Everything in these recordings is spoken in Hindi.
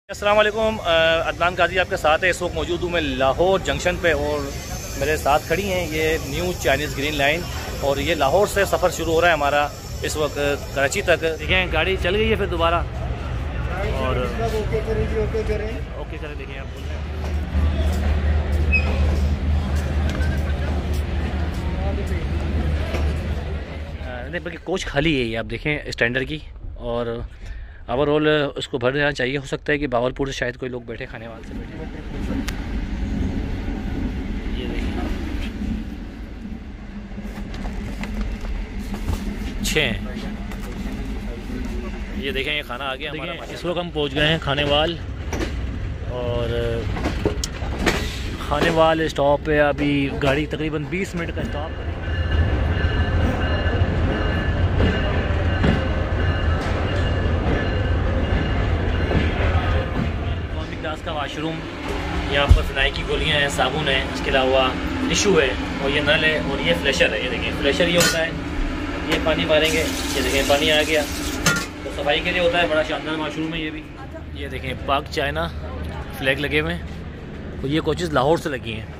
अस्सलाम वालेकुम। अदनान काजी आपके साथ है। इस वक्त मौजूद हूँ मैं लाहौर जंक्शन पे और मेरे साथ खड़ी हैं ये न्यू चाइनीज़ ग्रीन लाइन और ये लाहौर से सफ़र शुरू हो रहा है हमारा इस वक्त कराची तक। देखें गाड़ी चल गई है फिर दोबारा और ओके करें देखें आप बोल रहे हैं नहीं बल्कि कोच खाली है ये आप देखें स्टैंडर्ड की और ओवरऑल उसको भर देना चाहिए। हो सकता है कि बावलपुर से शायद कोई लोग बैठे खाने वाले से बैठे। ये देखिए 6 ये देखें ये खाना आ गया हमारा। इस वक्त हम पहुंच गए हैं खानेवाल और खानेवाल स्टॉप पे अभी गाड़ी तकरीबन 20 मिनट का स्टॉप है। का वाशरूम, यहाँ पर फिनाई की गोलियाँ हैं, साबुन है, इसके अलावा टिशू है और ये नल है और ये फ्लैशर है। ये देखिए फ्लैशर ये होता है, ये पानी मारेंगे, ये देखें पानी आ गया तो सफाई के लिए होता है। बड़ा शानदार वाशरूम है ये भी। ये देखें पाक चाइना फ्लैग लगे हुए हैं और ये कोचेज़ लाहौर से लगी हैं।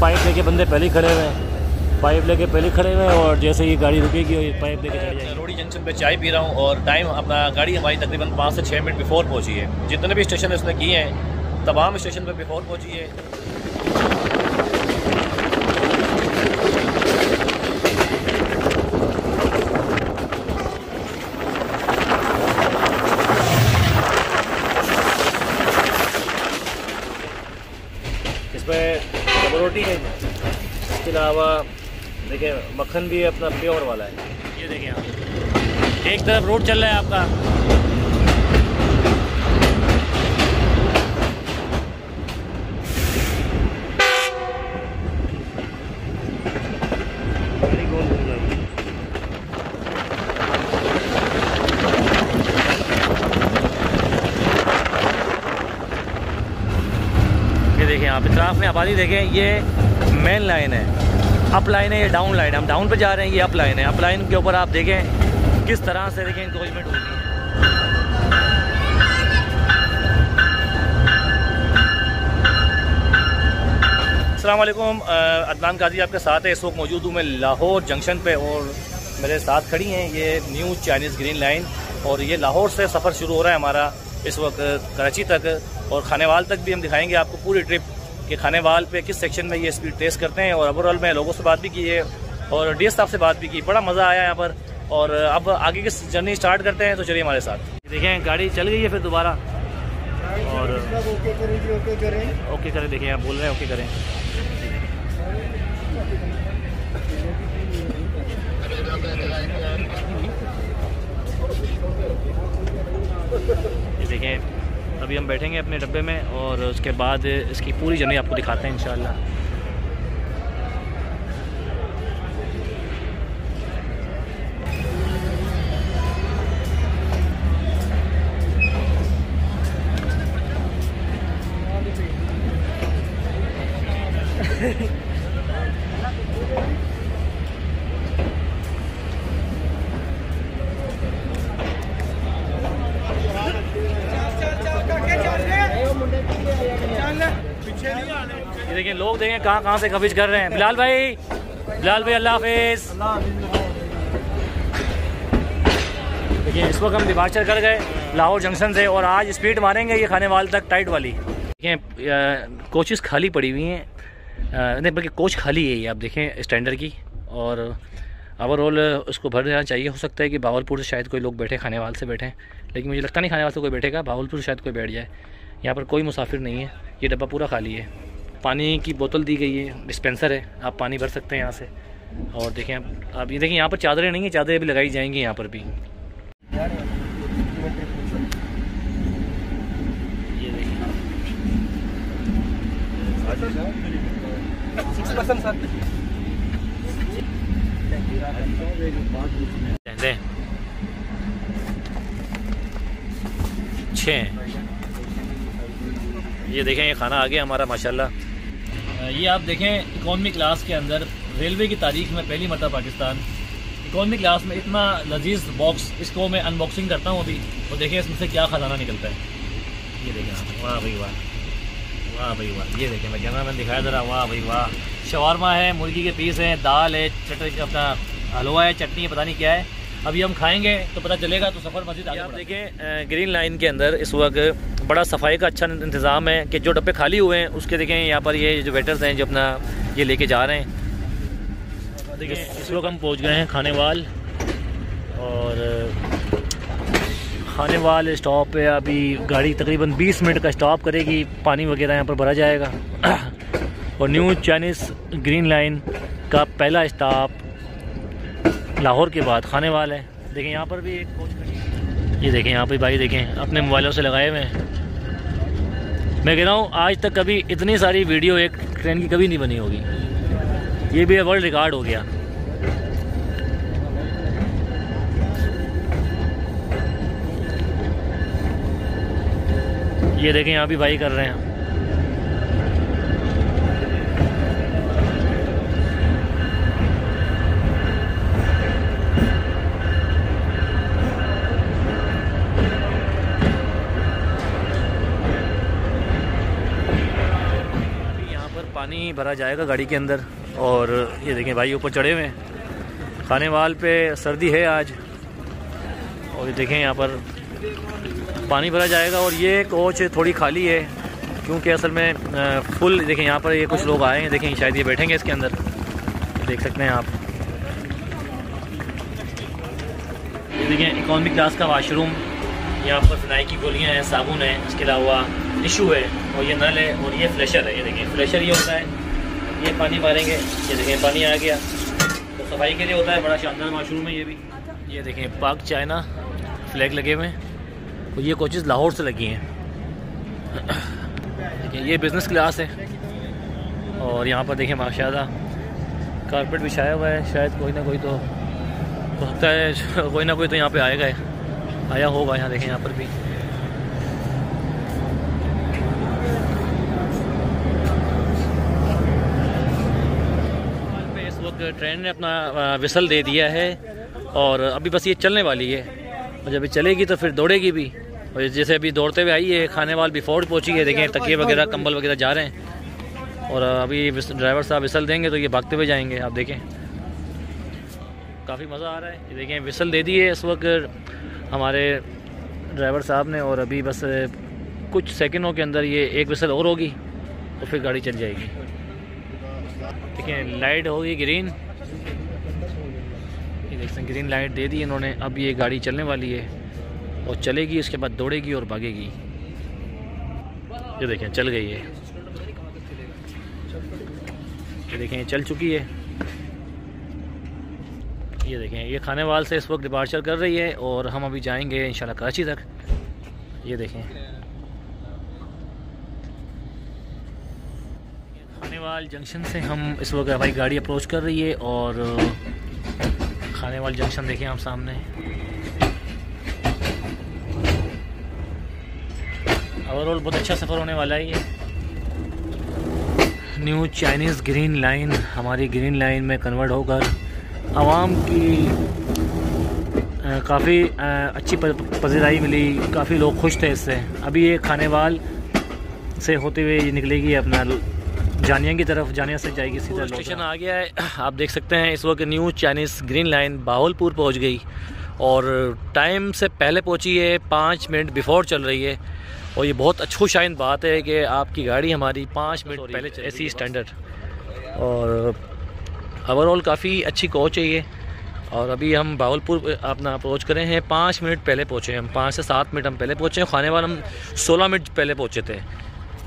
पाइप लेके बंदे पहले ही खड़े हुए हैं, पाइप लेके पहले खड़े हुए हैं और जैसे ही गाड़ी रुकेगी और पाइप लेके चले जाएंगे। रोडी जंक्शन पे चाय पी रहा हूँ और टाइम अपना गाड़ी हमारी तकरीबन 5 से 6 मिनट बिफोर पहुँची है। जितने भी स्टेशन उसने किए हैं तमाम स्टेशन पे बिफोर पहुँची है। इस पर रोटी है, इसके अलावा देखिए मक्खन भी अपना प्योर वाला है। ये देखिए आप एक तरफ रोड चल रहा है आपका, देखें आप इतराफ में आबादी देखें। ये मेन लाइन है, अप लाइन है, ये डाउन लाइन है। हम डाउन पे जा रहे हैं, ये अप लाइन है। अप लाइन के ऊपर आप देखें किस तरह से देखें इंक्रोचमेंट होती है। अस्सलाम वालेकुम। अदनान काजी आपके साथ है। इस वक्त मौजूद हूँ मैं लाहौर जंक्शन पे और मेरे साथ खड़ी हैं ये न्यू चाइनीज़ ग्रीन लाइन और ये लाहौर से सफ़र शुरू हो रहा है हमारा इस वक्त कराची तक और खानेवाल तक भी हम दिखाएंगे आपको पूरी ट्रिप कि खानेवाल पे किस सेक्शन में ये स्पीड टेस्ट करते हैं। और ओवरऑल मैं लोगों से बात भी की है और डीएस साहब से बात भी की, बड़ा मज़ा आया यहाँ पर। और अब आगे की जर्नी स्टार्ट करते हैं, तो चलिए हमारे साथ। देखें गाड़ी चल गई है फिर दोबारा और ओके करें देखें आप बोल रहे हैं ओके करें। ये देखें अभी हम बैठेंगे अपने डब्बे में और उसके बाद इसकी पूरी जर्नी आपको दिखाते हैं इंशाल्लाह। देखिए लोग देखें कहाँ से कवरेज कर रहे हैं। बिलाल भाई अल्लाह हाफिज़। देखिए इस वक्त हम डिपार्चर कर गए लाहौर जंक्शन से और आज स्पीड मारेंगे ये खानेवाल तक टाइट वाली। देखिए कोचेज़ खाली पड़ी हुई हैं, नहीं बल्कि कोच खाली है ये आप देखें स्टैंडर्ड की और ओवरऑल उसको भर देना चाहिए। हो सकता है कि बावलपुर से शायद कोई लोग बैठे खानेवाल से बैठे, लेकिन मुझे लगता नहीं खानेवाल से कोई बैठेगा, बावलपुर से शायद कोई बैठ जाए। यहाँ पर कोई मुसाफिर नहीं है, ये डब्बा पूरा खाली है। पानी की बोतल दी गई है, डिस्पेंसर है, आप पानी भर सकते हैं यहाँ से। और देखें आप ये देखें यहाँ पर चादरें नहीं हैं, चादरें भी लगाई जाएंगी यहाँ पर भी। ये देखिए 6% सर। 6 ये देखें ये खाना आ गया हमारा माशाल्लाह। ये आप देखें इकॉनमी क्लास के अंदर रेलवे की तारीख में पहली मरतबा पाकिस्तान इकॉनमी क्लास में इतना लजीज बॉक्स, इसको मैं अनबॉक्सिंग करता हूँ अभी, तो देखें इसमें से क्या ख़जाना निकलता है। ये देखें आप, वाह भाई वाह, वाह भाई वाह। ये देखें मैं कैमरा मैंने दिखाया ज़रा, वाह भाई वाह। शवारमा है, मुर्गी के पीस हैं, दाल है, चटनी, अपना हलवा है, चटनी है, पता नहीं क्या है, अभी हम खाएंगे तो पता चलेगा। तो सफ़र मज़ीद आगे। आप देखें ग्रीन लाइन के अंदर इस वक्त बड़ा सफाई का अच्छा इंतज़ाम है कि जो डब्बे खाली हुए हैं उसके देखें यहाँ पर ये जो वेटर्स हैं जो अपना ये लेके जा रहे हैं। देखिए इस वक्त हम पहुँच गए हैं खानेवाल, और खानेवाल स्टॉप पे अभी गाड़ी तकरीबन 20 मिनट का स्टॉप करेगी, पानी वगैरह यहाँ पर भरा जाएगा। और न्यू चाइनीज़ ग्रीन लाइन का पहला स्टॉप लाहौर के बाद खानेवाल है। देखें यहाँ पर भी एक कोच खड़ी है, ये देखें यहाँ पे भाई देखें अपने मोबाइलों से लगाए हुए हैं। मैं कह रहा हूँ आज तक कभी इतनी सारी वीडियो एक ट्रेन की कभी नहीं बनी होगी, ये भी वर्ल्ड रिकॉर्ड हो गया। ये देखें यहाँ भी भाई कर रहे हैं। पानी भरा जाएगा गाड़ी के अंदर, और ये देखें भाई ऊपर चढ़े हुए हैं। खानेवाल पे सर्दी है आज, और ये देखें यहाँ पर पानी भरा जाएगा। और ये कोच थोड़ी खाली है क्योंकि असल में फुल देखें यहाँ पर ये कुछ लोग आए हैं, देखें शायद ये बैठेंगे इसके अंदर, देख सकते हैं आप। ये देखें इकॉनमी क्लास का वाशरूम, यहाँ पर फिनाई की गोलियाँ हैं, साबुन है, इसके अलावा टिशू है, और ये नल है, और ये फ्लैशर है। ये देखें फ्लैशर ये होता है, ये पानी मारेंगे, ये देखें पानी आ गया, तो सफाई के लिए होता है। बड़ा शानदार वाशरूम है ये भी। ये देखें पाक चाइना फ्लैग लगे हुए हैं, और ये कोचेज़ लाहौर से लगी हैं। देखिए ये बिज़नेस क्लास है, और यहाँ पर देखें माशाल्लाह कारपेट बिछाया हुआ है। शायद कोई ना कोई तो हो सकता है, कोई ना कोई तो यहाँ पे आएगा, आया होगा। यहाँ देखें यहाँ पर भी इस वक्त ट्रेन ने अपना विसल दे दिया है, और अभी बस ये चलने वाली है, और जब ये चलेगी तो फिर दौड़ेगी भी। और जैसे अभी दौड़ते हुए आई है, खानेवाल भी फोर्ट पहुँची है। देखें तकिए वगैरह कंबल वगैरह जा रहे हैं, और अभी ड्राइवर साहब विसल देंगे तो ये भागते हुए जाएंगे। आप देखें काफ़ी मज़ा आ रहा है। ये देखें विसल दे दी है इस वक्त हमारे ड्राइवर साहब ने, और अभी बस कुछ सेकंडों के अंदर ये एक विसल और होगी तो फिर गाड़ी चल जाएगी। देखिए लाइट होगी ग्रीन, ये देख सकते हैं ग्रीन लाइट दे दी इन्होंने। अब ये गाड़ी चलने वाली है और चलेगी, उसके बाद दौड़ेगी और भागेगी। ये देखें चल गई है, ये देखें ये चल चुकी है। ये देखें ये खानेवाल से इस वक्त डिपार्चर कर रही है, और हम अभी जाएंगे इंशाल्लाह कराची तक। ये देखें खानेवाल जंक्शन से हम इस वक्त भाई गाड़ी अप्रोच कर रही है, और खानेवाल जंक्शन देखें आप सामने। ओवरऑल बहुत अच्छा सफ़र होने वाला है। ये न्यू चाइनीज़ ग्रीन लाइन हमारी ग्रीन लाइन में कन्वर्ट होकर आवाम की काफ़ी अच्छी पजीराई मिली, काफ़ी लोग खुश थे इससे। अभी ये खानेवाल से होते हुए ये निकलेगी अपना जानिया की तरफ, जानिया से जाएगी सीधा। स्टेशन आ गया है, आप देख सकते हैं इस वक्त new Chinese green line Bahawalpur पहुंच गई, और टाइम से पहले पहुंची है, 5 मिनट बिफोर चल रही है। और ये बहुत अच्छी बात है कि आपकी गाड़ी हमारी 5 मिनट पहले ऐसी स्टैंडर्ड, और ओवरऑल काफ़ी अच्छी कोच है ये। और अभी हम बावलपुर अपना अप्रोच करें हैं, 5 मिनट पहले पहुँचे हम, 5 से 7 मिनट हम पहले पहुँचे हैं। खानेवाल हम 16 मिनट पहले पहुँचे थे,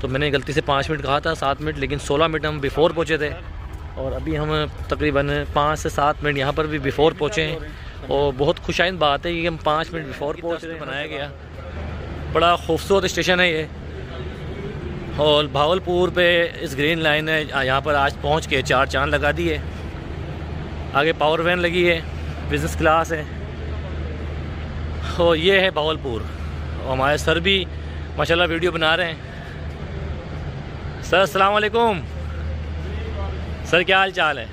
तो मैंने गलती से 5 मिनट कहा था, 7 मिनट, लेकिन 16 मिनट हम बिफ़ोर पहुँचे थे। और अभी हम तकरीबन 5 से 7 मिनट यहाँ पर भी बिफ़ोर पहुँचे हैं, और बहुत खुशाइन बात है कि हम 5 मिनट बिफ़ोर पहुँच रहे हैं। बनाया गया बड़ा खूबसूरत स्टेशन है ये, और भावलपुर पे इस ग्रीन लाइन ने यहाँ पर आज पहुँच के 4 चांद लगा दिए। आगे पावर वैन लगी है, बिज़नेस क्लास है, और ये है भावलपुर। और हमारे सर भी माशाल्लाह वीडियो बना रहे हैं, सर अस्सलाम वालेकुम। सर क्या हाल चाल है?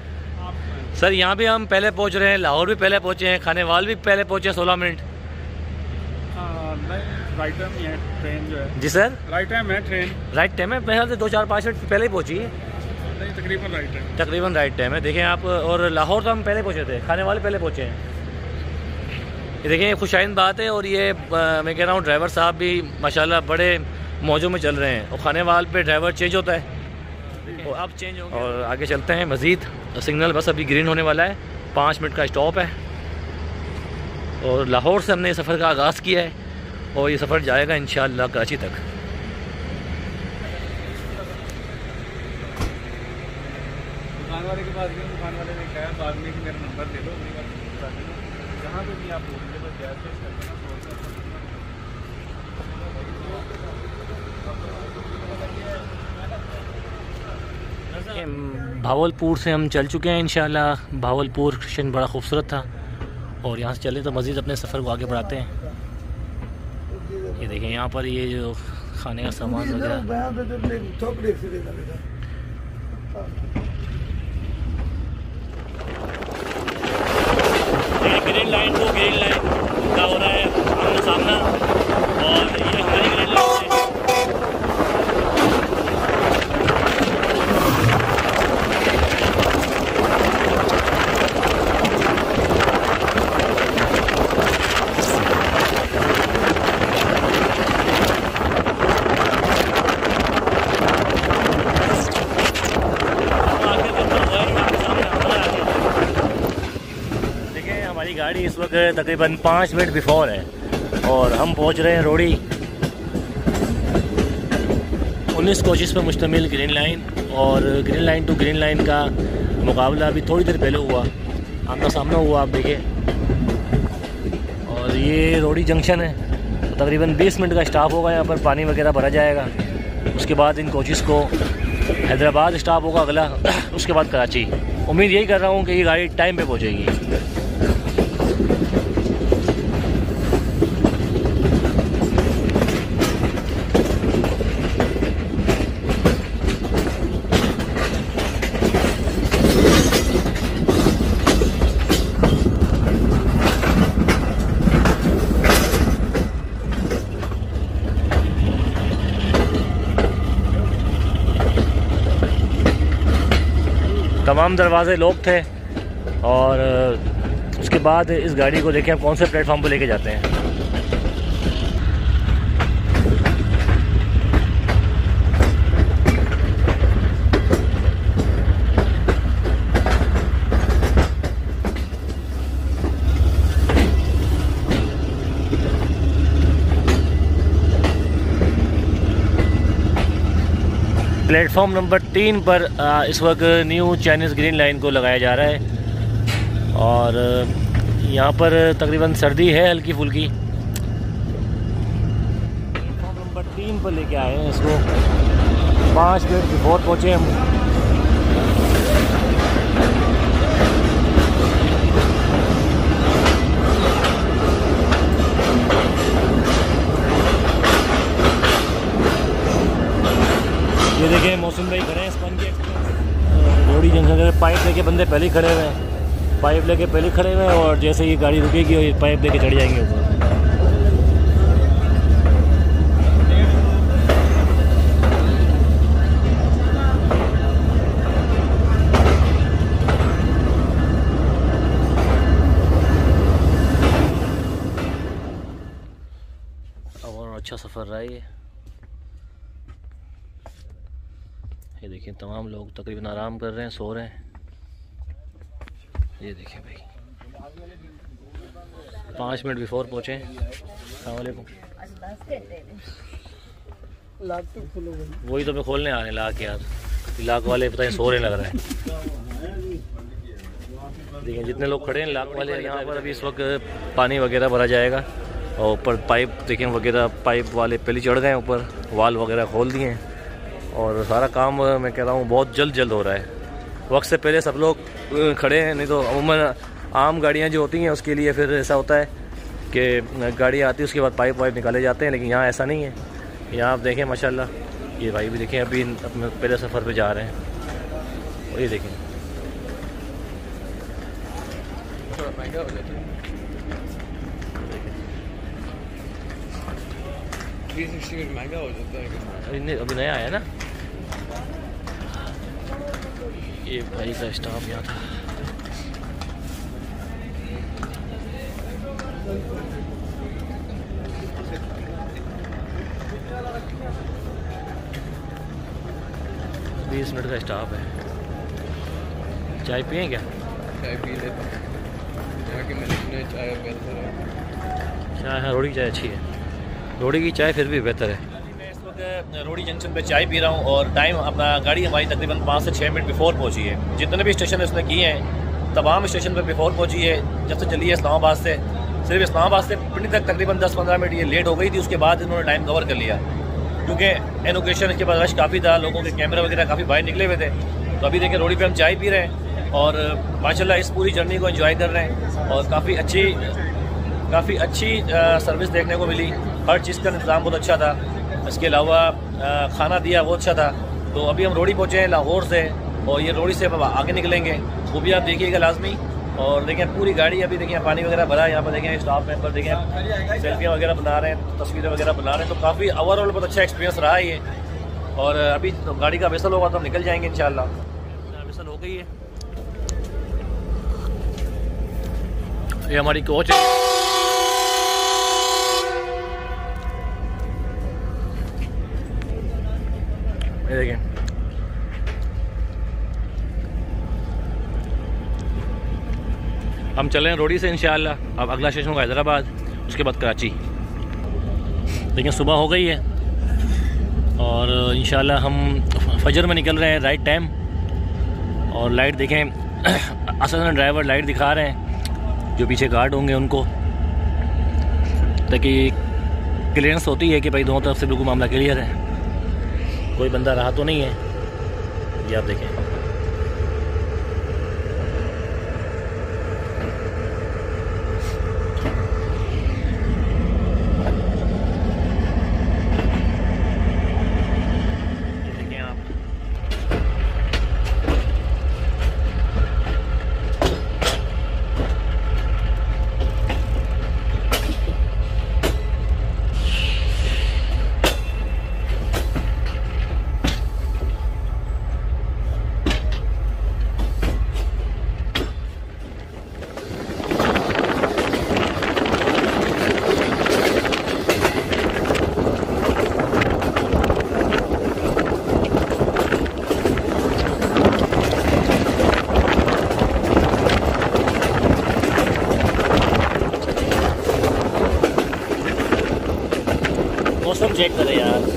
सर यहाँ भी हम पहले पहुँच रहे हैं, लाहौर भी पहले पहुँचे हैं, खानेवाल भी पहले पहुँचे 16 मिनट। नहीं, राइट टाइम ही है ट्रेन जो है। जी सर, राइट टाइम है ट्रेन। राइट टाइम है, मेरे ख्याल से 2-4-5 मिनट पहले ही पहुँची है। नहीं, तकरीबन राइट टाइम। तकरीबन राइट टाइम है। देखें आप, और लाहौर तो हम पहले पहुँचे थे, खानेवाल पहले पहुँचे हैं। ये देखें, ये खुशाइन बात है। और ये मैं कह रहा हूँ ड्राइवर साहब भी माशाल्लाह बड़े मौजों में चल रहे हैं। और खानेवाल पे ड्राइवर चेंज होता है और अब चेंज हो गया। और आगे चलते हैं मज़ीद। सिग्नल बस अभी ग्रीन होने वाला है, 5 मिनट का स्टॉप है। और लाहौर से हमने सफ़र का आगाज़ किया है और ये सफ़र जाएगा इंशाअल्लाह कराची तक। दुकान वाले के पास गए, दुकान वाले ने कहा बाद में कि मेरा नंबर दे दो, जहाँ पे भी आप बोलेंगे तो गैस चेक करके भावलपुर से हम चल चुके हैं इंशाअल्लाह। भावलपुर स्टेशन बड़ा खूबसूरत था और यहाँ से चले तो मज़ीद अपने सफ़र को आगे बढ़ाते हैं। ये देखें यहाँ पर ये जो खाने का सामान वगैरह। ग्रीन लाइन तो ग्रीन लाइन का हो रहा है आमना सामना, और ये हमारी ग्रीन लाइन है। गाड़ी इस वक्त तकरीबन 5 मिनट बिफोर है और हम पहुंच रहे हैं रोड़ी। 19 कोचेस पर मुश्तमिल ग्रीन लाइन, और green line to green line का मुकाबला अभी थोड़ी देर पहले हुआ, आमना सामना हुआ, आप देखिए। और ये रोड़ी जंक्शन है, तो तकरीबन 20 मिनट का स्टॉप होगा। यहाँ पर पानी वगैरह भरा जाएगा। उसके बाद इन कोचेस को हैदराबाद स्टॉप होगा अगला, उसके बाद कराची। उम्मीद यही कर रहा हूँ कि ये गाड़ी टाइम पे पहुँचेगी। तमाम दरवाजे लॉक थे। और उसके बाद इस गाड़ी को देखें हम कौन से प्लेटफॉर्म पर लेके जाते हैं। प्लेटफॉर्म नंबर 3 पर इस वक्त न्यू चाइनीज़ ग्रीन लाइन को लगाया जा रहा है। और यहाँ पर तकरीबन सर्दी है हल्की फुल्की। प्लेटफॉर्म नंबर 3 पर लेके आए हैं इसको, 5 मिनट बिफोर पहुँचे हम। ये देखें मौसम भाई खड़े हैं स्पन के रोड़ी जंक्शन के पाइप लेके बंदे पहले ही खड़े हुए हैं, पाइप लेके पहले ही खड़े हुए हैं। और जैसे ये गाड़ी रुकेगी और ये पाइप लेके चढ़ जाएंगे ऊपर। और अच्छा सफ़र रहा ये देखिए, तमाम लोग तकरीबन आराम कर रहे हैं, सो रहे हैं। ये देखिए भाई, 5 मिनट बिफोर पहुँचे। अस्सलाम वालेकुम। वही तो मैं खोलने आ रहे हैं लाक यार, लाक वाले पता नहीं सो रहे लग रहा है। देखिए जितने लोग खड़े हैं लाक वाले, यहाँ पर अभी इस वक्त पानी वगैरह भरा जाएगा। और ऊपर पाइप देखें वगैरह, पाइप वाले पहले चढ़ गए ऊपर, वाल वगैरह खोल दिए हैं। और सारा काम मैं कह रहा हूँ बहुत जल्द हो रहा है। वक्त से पहले सब लोग खड़े हैं, नहीं तो अमूमन आम गाड़ियाँ जो होती हैं उसके लिए फिर ऐसा होता है कि गाड़ी आती है उसके बाद पाइप वाइप निकाले जाते हैं, लेकिन यहाँ ऐसा नहीं है। यहाँ आप देखें माशाल्लाह ये भाई भी देखें अभी अपने पहले सफ़र पे जा रहे हैं। और ये देखें थोड़ा महंगा हो जाता है। 360 महंगा हो जाता है। अभी नया आया ना। ये भाई का स्टाफ यहाँ था। बीस मिनट का स्टाफ है। चाय पिए क्या? चाय पी लेते हैं। यहाँ के मैंने सुना है चाय बेहतर है। चाय, हाँ रोड़ी की चाय अच्छी है। रोड़ी की चाय फिर भी बेहतर है। मैं इस वक्त रोड़ी जंक्शन पे चाय पी रहा हूँ और टाइम अपना गाड़ी हमारी तकरीबन 5 से 6 मिनट बिफोर पहुँची है। जितने भी स्टेशन उसने किए हैं तमाम स्टेशन पर बिफोर पहुँची है। जब से चली है इस्लामाबाद से, सिर्फ इस्लामाबाद से पिंडी तक तकरीबन 10-15 मिनट ये लेट हो गई थी। उसके बाद इन्होंने टाइम कवर कर लिया क्योंकि इनोग्रेशन के बाद रश काफ़ी था, लोगों के कैमरा वगैरह काफ़ी बाहर निकले हुए थे। तो अभी देखें रोडी पे हम चाय पी रहे हैं और माशाल्लाह इस पूरी जर्नी को एंजॉय कर रहे हैं और काफ़ी अच्छी सर्विस देखने को मिली। हर चीज़ का इंतज़ाम बहुत अच्छा था। इसके अलावा खाना दिया वो अच्छा था। तो अभी हम रोडी पहुँचे हैं लाहौर से और ये रोडी से आगे निकलेंगे, वो भी आप देखिएगा लाजमी। और देखें पूरी गाड़ी अभी देखें पानी वगैरह भरा है। यहाँ पर देखें स्टाफ मेंबर देखें सेल्फियाँ वगैरह बना रहे हैं, तस्वीरें वगैरह बना रहे हैं। तो काफ़ी ओवरऑल बहुत अच्छा एक्सपीरियंस रहा है ये। और अभी तो गाड़ी का विसल होगा तो हम निकल जाएंगे इंशाल्लाह। विसल हो गई है। ये हमारी कोच है। ये देखें हम चल रहे हैं रोडी से इंशाल्लाह। अब अगला स्टेशन होगा हैदराबाद, उसके बाद कराची। लेकिन सुबह हो गई है और इंशाल्लाह हम फजर में निकल रहे हैं राइट टाइम। और लाइट देखें असल में ड्राइवर लाइट दिखा रहे हैं जो पीछे गार्ड होंगे उनको, ताकि क्लियरेंस होती है कि भाई दोनों तरफ से बिल्कुल मामला क्लियर है, कोई बंदा रहा तो नहीं है। ये आप देखें मौसम चेक करें यार।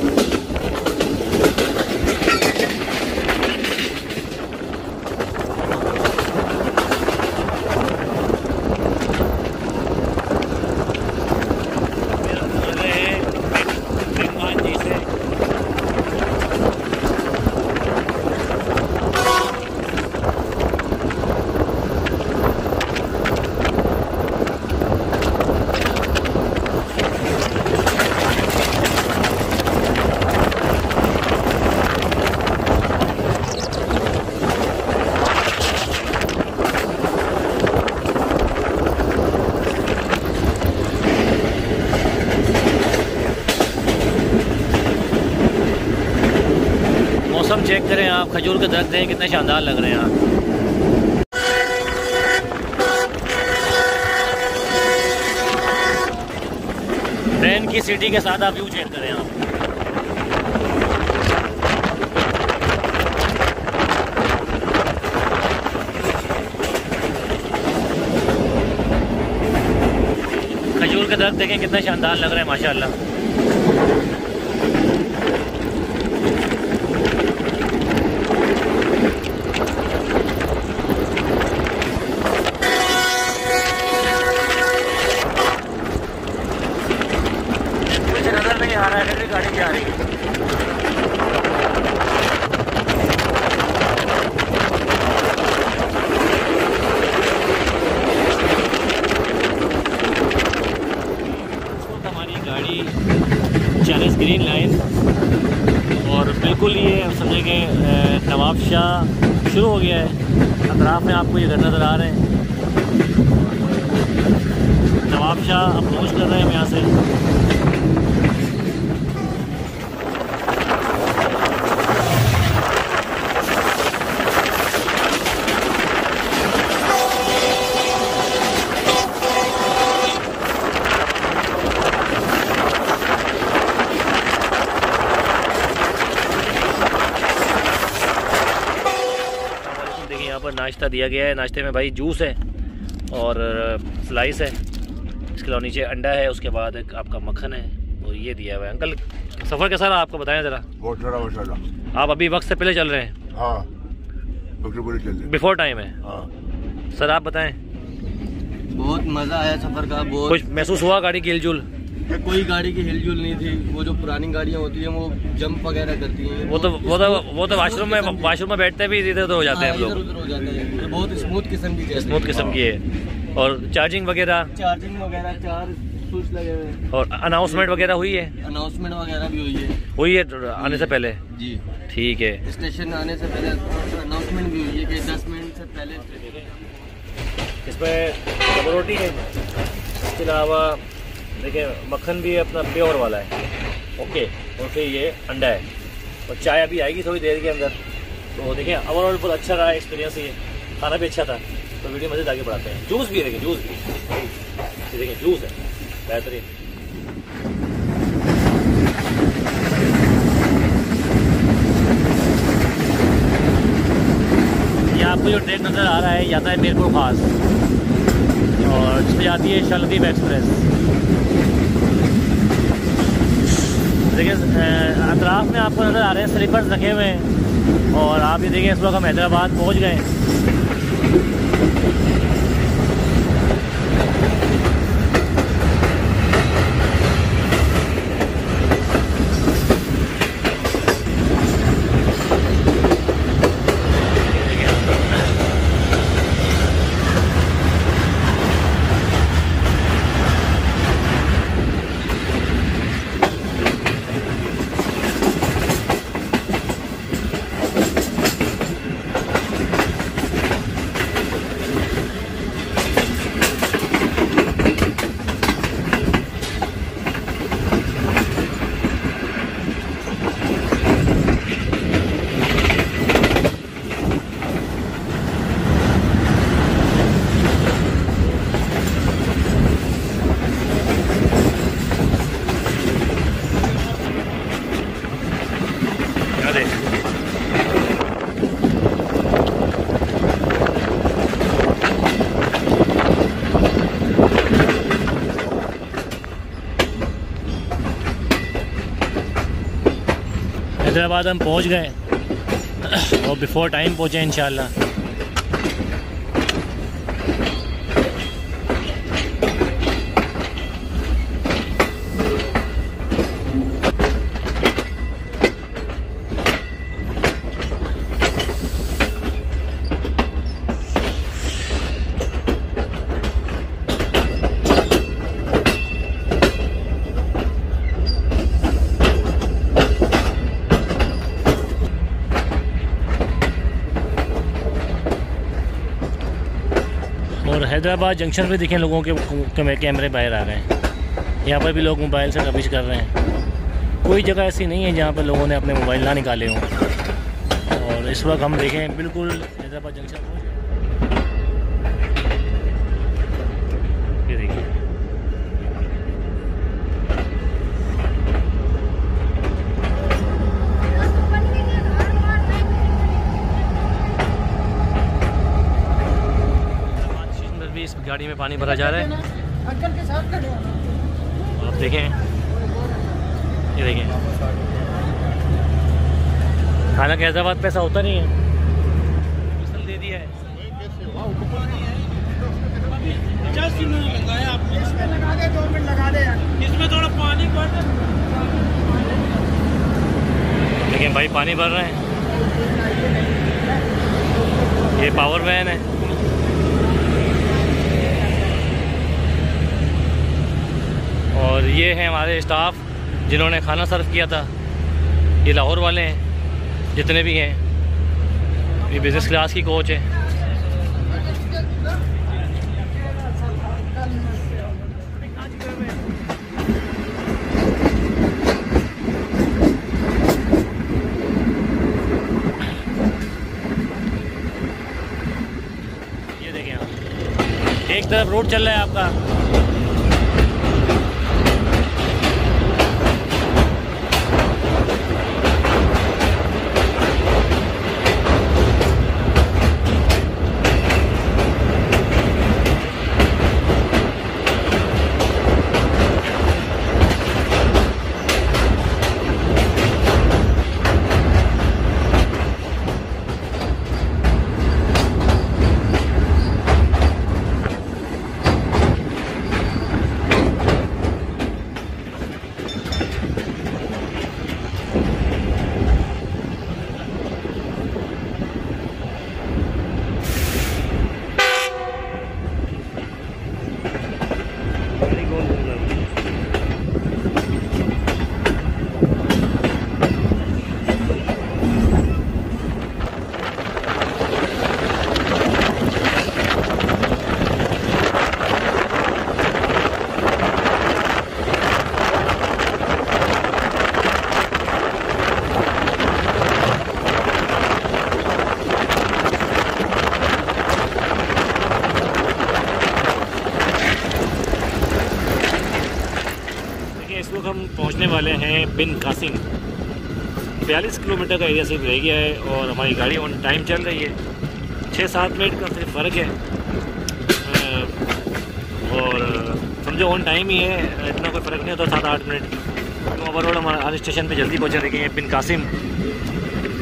मौसम चेक करें आप, खजूर के दरख्त हैं कितने शानदार लग रहे हैं आप। ट्रेन की सीटी के साथ आप व्यू चेक करें आप। खजूर के दरख्त देखें कितने शानदार लग रहे हैं माशाल्लाह। आ रहा है गाड़ी जा रही है। हमारी गाड़ी 40 ग्रीन लाइन और बिल्कुल ये समझे कि नवाब शाह शुरू हो गया है। अतराफ में आपको ये घर नज़र आ रहे हैं। नवाब शाह अप्रोच कर रहे हैं यहाँ से। नाश्ता दिया गया है। नाश्ते में भाई जूस है और स्लाइस है, इसके अलावा नीचे अंडा है, उसके बाद एक आपका मक्खन है और ये दिया हुआ है। अंकल सफ़र कैसा रहा आपको बताएं ज़रा। बहुत सारा मसाला। आप अभी वक्त से पहले चल रहे हैं? हाँ, बिफोर टाइम है। हाँ। सर आप बताएं। बहुत मज़ा आया सफ़र का। बहुत कुछ महसूस हुआ गाड़ी की हिलजुल? कोई गाड़ी की हिलजुल नहीं थी। वो जो पुरानी गाड़ियाँ होती हैं वो जंप वगैरह करती हैं। वो तो वाशरूम में बैठते भी इधर उधर हो जाते हैं हम लोग। इधर उधर हो जाते हैं। बहुत स्मूथ किस्म की किस्म की है। और चार्जिंग वगैरह चार स्विच लगे हुए हैं। और अनाउंसमेंट वगैरह हुई है? अनाउंसमेंट वगैरह भी हुई है आने से पहले जी। ठीक है, स्टेशन आने से पहले अनाउंसमेंट भी हुई है कि 10 मिनट से पहले। इसमें डबल रोटी है, इसके अलावा देखिए मक्खन भी अपना प्योर वाला है। ओके, और फिर ये अंडा है और चाय अभी आएगी थोड़ी देर के अंदर। तो देखिए ओवरऑल बहुत अच्छा रहा एक्सपीरियंस। ये खाना भी अच्छा था। तो वीडियो मज़े आगे बढ़ाते हैं। जूस भी देखिए, जूस भी देखिए, जूस है बेहतरीन। ये आपको जो ट्रेन नज़र आ रहा है जाता है मीरपुर खास और जिसमें जाती है शालदीप एक्सप्रेस। देखिए अतराफ में आपको नज़र आ रहे हैं स्लीपर्स रखे हुए हैं और आप ये देखिए इस वक्त हम हैदराबाद पहुंच गए। हैदराबाद हम पहुंच गए और बिफोर टाइम पहुंचे इंशाल्लाह। और हैदराबाद जंक्शन पे देखें लोगों के कैमरे बाहर आ रहे हैं। यहाँ पर भी लोग मोबाइल से रबिश कर रहे हैं। कोई जगह ऐसी नहीं है जहाँ पर लोगों ने अपने मोबाइल ना निकाले हों। और इस वक्त हम देखें बिल्कुल हैदराबाद जंक्शन ये देखिए। इस गाड़ी में पानी भरा जा रहा है। आप देखें, ये देखें खाना के हैदराबाद पैसा होता नहीं है। मिसल दे दिया है। इसमें थोड़ा पानी भर दे। लेकिन भाई पानी भर रहे हैं। ये पावर वैन है। और ये हैं हमारे स्टाफ जिन्होंने खाना सर्व किया था। ये लाहौर वाले हैं जितने भी हैं। ये बिज़नेस क्लास की कोच है। ये देखें आप, एक तरफ रोड चल रहा है आपका, इस वक्त हम पहुंचने वाले हैं बिन कासिम। 42 किलोमीटर का एरिया सिर्फ रह गया है और हमारी गाड़ी ऑन टाइम चल रही है। 6-7 मिनट का सिर्फ फ़र्क है और समझो ऑन टाइम ही है, इतना कोई फ़र्क नहीं होता 7-8 मिनट। तो ओवरऑल हमारा आज स्टेशन पे जल्दी पहुँचे। देखें बिन कासिम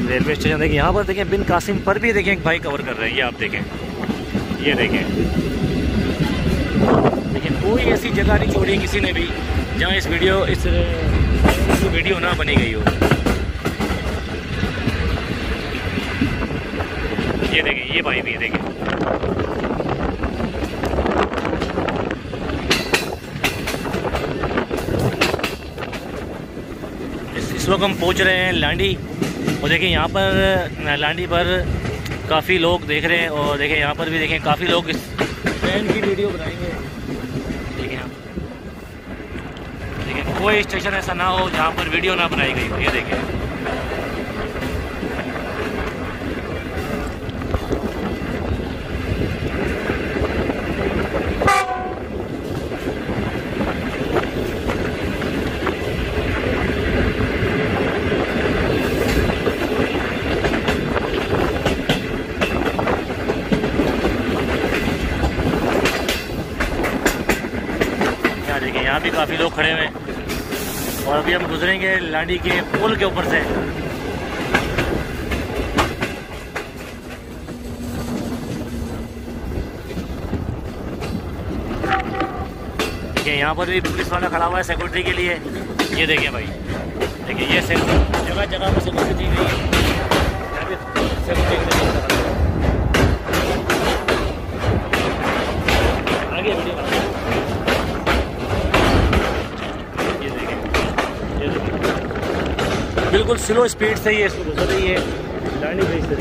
रेलवे स्टेशन, देखिए यहाँ पर देखें बिन कासिम पर भी देखें एक भाई कवर कर रहे हैं। ये आप देखें, ये देखें कोई ऐसी जगह नहीं छोड़ी किसी ने भी जहाँ इस वीडियो ना बनी गई हो। ये देखें, ये भाई भी देखें, इस वक्त हम पहुँच रहे हैं लांडी और देखें यहाँ पर लांडी पर काफ़ी लोग देख रहे हैं और देखें यहाँ पर भी देखें काफ़ी लोग इस ट्रेन की वीडियो बनाएंगे। कोई स्टेशन ऐसा ना हो जहाँ पर वीडियो ना बनाई गई हो। ये देखें, यहाँ देखें, यहाँ भी काफ़ी लोग खड़े हुए हैं और अभी हम गुजरेंगे लांडी के पुल के ऊपर से। देखिए यहाँ पर भी पुलिस वाला खड़ा हुआ है सिक्योरिटी के लिए। ये देखिए भाई, देखिए ये जगह जगह पर सिक्योरिटी दी गई है। यहाँ पे सिक्योरिटी के लिए आगे वीडियो बिल्कुल स्लो स्पीड से ही इसको गुजर रही है लांडी ब्रिज से।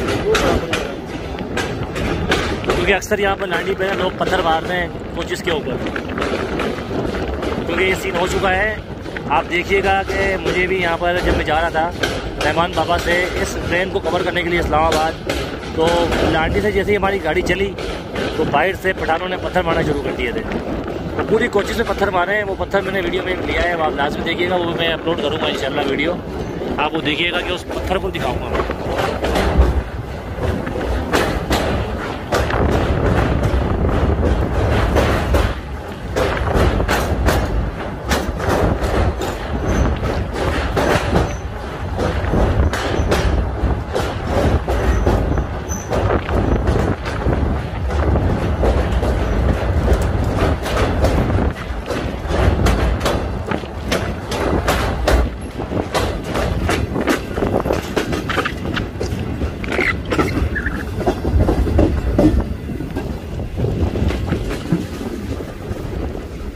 क्योंकि अक्सर यहाँ पर लांडी पे लोग पत्थर मारते हैं कोचिस के ऊपर, क्योंकि ये सीन हो चुका है। आप देखिएगा कि मुझे भी यहाँ पर जब मैं जा रहा था रहमान बाबा से इस ट्रेन को कवर करने के लिए इस्लामाबाद, तो लांडी से जैसे ही हमारी गाड़ी चली तो बाइट से पठानों ने पत्थर मारना शुरू कर दिए थे। तो पूरी कोचिस में पत्थर मारे हैं। वो पत्थर मैंने वीडियो में लिया है, आप लाजमी देखिएगा, वो मैं अपलोड करूँगा इंशाल्लाह वीडियो। आप वो देखिएगा कि उस पत्थर को दिखाऊंगा मैं।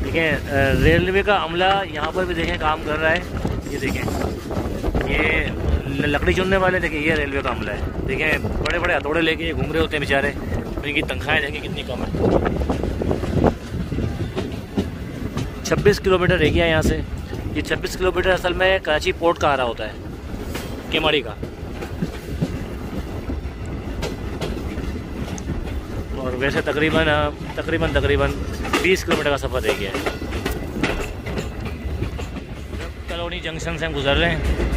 देखें रेलवे का अमला यहाँ पर भी देखें काम कर रहा है। ये देखें, ये लकड़ी चुनने वाले, देखिए ये रेलवे का अमला है। देखिए बड़े बड़े हथौड़े लेके ये घूम रहे होते हैं बेचारे, इनकी तनख्वाहें देखिए कितनी कम है। 26 किलोमीटर रह गया यहाँ से। ये 26 किलोमीटर असल में कराची पोर्ट का आ रहा होता है, केमाड़ी का। और वैसे तकरीबन 20 किलोमीटर का सफ़र रह गया है। कॉलोनी जंक्शन से हम गुजर रहे हैं।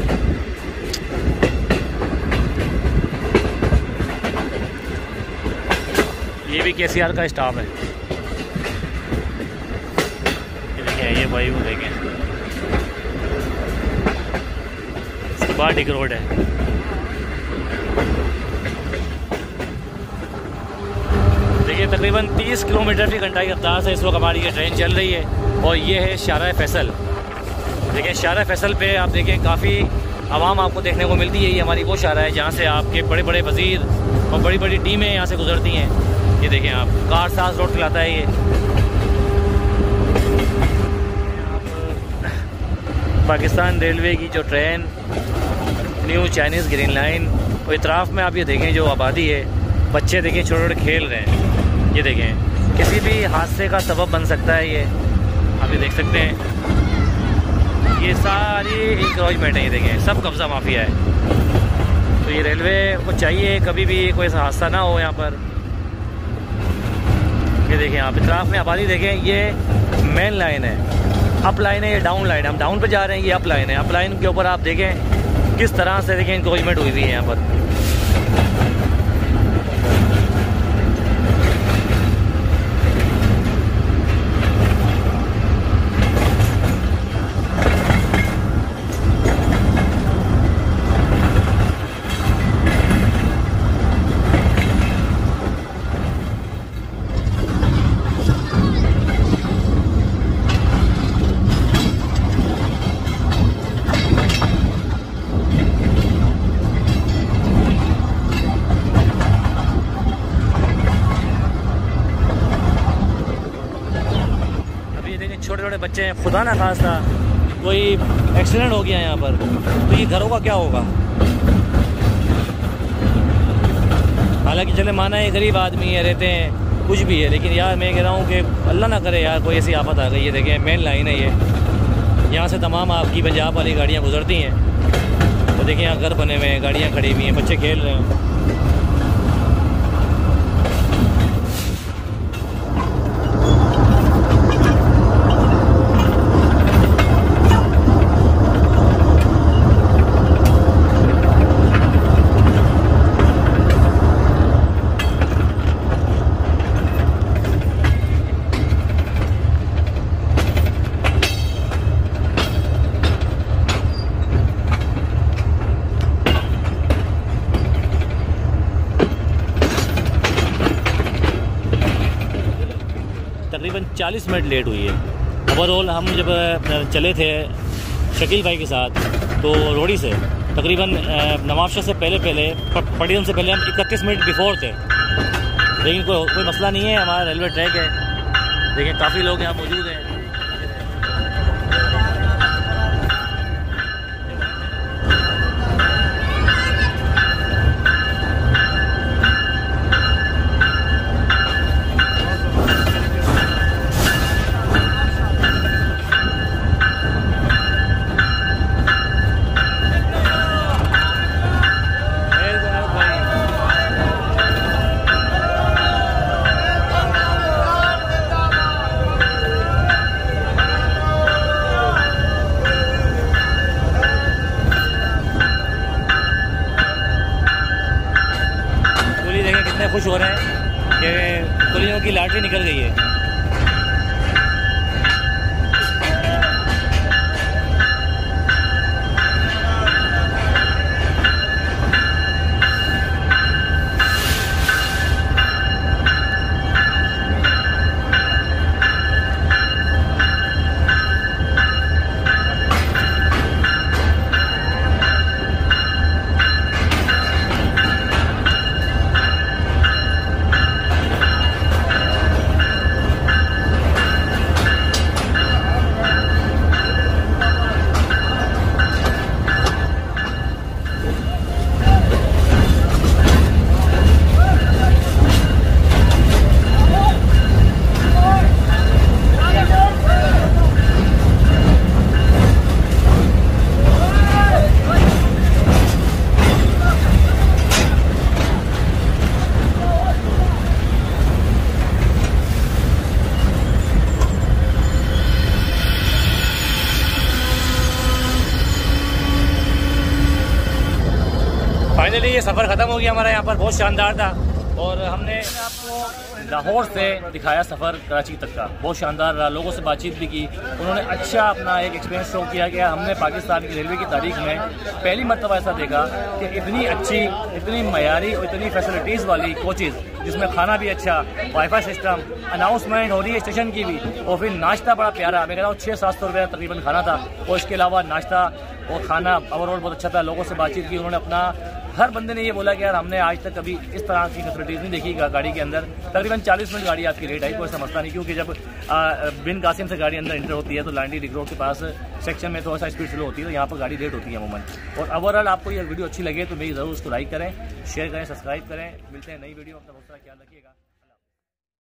ये भी KCR का स्टाफ है। ये देखें, ये भाई वो देखें, इसके बाद डिग रोड है। देखिए तकरीबन 30 किलोमीटर की घंटा की रफ्तार से इस वक्त हमारी ये ट्रेन चल रही है। और ये है शारा फैसल। देखिए शारा फैसल पे आप देखें काफ़ी आवाम आपको देखने को मिलती है। ये हमारी वो शारा है जहाँ से आपके बड़े बड़े वज़ीर और बड़ी बड़ी टीमें यहाँ से गुजरती हैं। ये देखें आप, कारसाज रोड खिलाता है ये। पाकिस्तान रेलवे की जो train new Chinese green line, और इतराफ़ में आप ये देखें जो आबादी है, बच्चे देखें छोटे छोटे खेल रहे हैं। ये देखें किसी भी हादसे का सबब बन सकता है ये, आप ये देख सकते हैं। ये सारी इंक्रोचमेंट है, ये देखें सब कब्ज़ा माफिया है। तो ये रेलवे को चाहिए कभी भी कोई ऐसा हादसा ना हो यहाँ पर। ये देखें आप, इतराफ़ में आबादी देखें। ये मेन लाइन है, अप लाइन है, ये डाउन लाइन है। हम डाउन पे जा रहे हैं, ये अप लाइन है। अप लाइन के ऊपर आप देखें किस तरह से देखें इंक्रोचमेंट हुई हुई है यहाँ पर। छोटे छोटे बच्चे हैं, खुदा ना खास्ता कोई एक्सीडेंट हो गया यहाँ पर, तो ये घरों का क्या होगा। हालांकि चले माना है गरीब आदमी है, रहते हैं, कुछ भी है, लेकिन यार मैं कह रहा हूँ कि अल्लाह ना करे यार कोई ऐसी आफत आ गई है। देखें मेन लाइन है ये, यहाँ से तमाम आपकी पंजाब वाली गाड़ियाँ गुजरती हैं। तो देखिए यहाँ घर बने हुए हैं, गाड़ियाँ खड़ी हुई हैं, बच्चे खेल रहे हैं। तकरीबन 40 मिनट लेट हुई है। ओवरऑल हम जब चले थे शकील भाई के साथ, तो रोड़ी से तकरीबन नवाबशाह से पहले पटियाला से पहले हम 31 मिनट बिफोर थे। लेकिन कोई मसला नहीं है, हमारा रेलवे ट्रैक है। देखिए काफ़ी लोग यहाँ मौजूद हैं। खुश हो रहे हैं कि कुलियों की लॉटरी निकल गई है। फाइनली ये सफ़र ख़त्म हो गया हमारा, यहाँ पर बहुत शानदार था और हमने आपको लाहौर से दिखाया सफ़र कराची तक का, बहुत शानदार रहा। लोगों से बातचीत भी की, उन्होंने अच्छा अपना एक एक्सपीरियंस शो किया कि हमने पाकिस्तान की रेलवे की तारीख में पहली मरतबा ऐसा देखा कि इतनी अच्छी, इतनी मयारी और इतनी फैसिलिटीज़ वाली कोचेज़, जिसमें खाना भी अच्छा, वाईफाई सिस्टम, अनाउंसमेंट हो रही है स्टेशन की भी, और फिर नाश्ता बड़ा प्यारा। मैं कह रहा हूँ 600-700 रुपये तकरीबन खाना था, और इसके अलावा नाश्ता और खाना ओवरऑल बहुत अच्छा था। लोगों से बातचीत की, उन्होंने अपना, हर बंदे ने ये बोला कि यार हमने आज तक कभी इस तरह की फैसिलिटीज़ नहीं देखी गाड़ी के अंदर। तकरीबन 40 मिनट गाड़ी आपकी लेट आई, कोई समझता नहीं, क्योंकि जब बिन कासिम से गाड़ी अंदर इंटर होती है तो लांडी रिंग रोड के पास सेक्शन में थोड़ा सा स्पीड स्लो होती है, तो यहाँ पर गाड़ी लेट होती है अमूमन। और ओवरऑल आपको ये वीडियो अच्छी लगे तो मेरी ज़रूर उसको लाइक करें, शेयर करें, सब्सक्राइब करें। मिलते हैं नई वीडियो, अपना बहुत सारा ख्याल रखिएगा।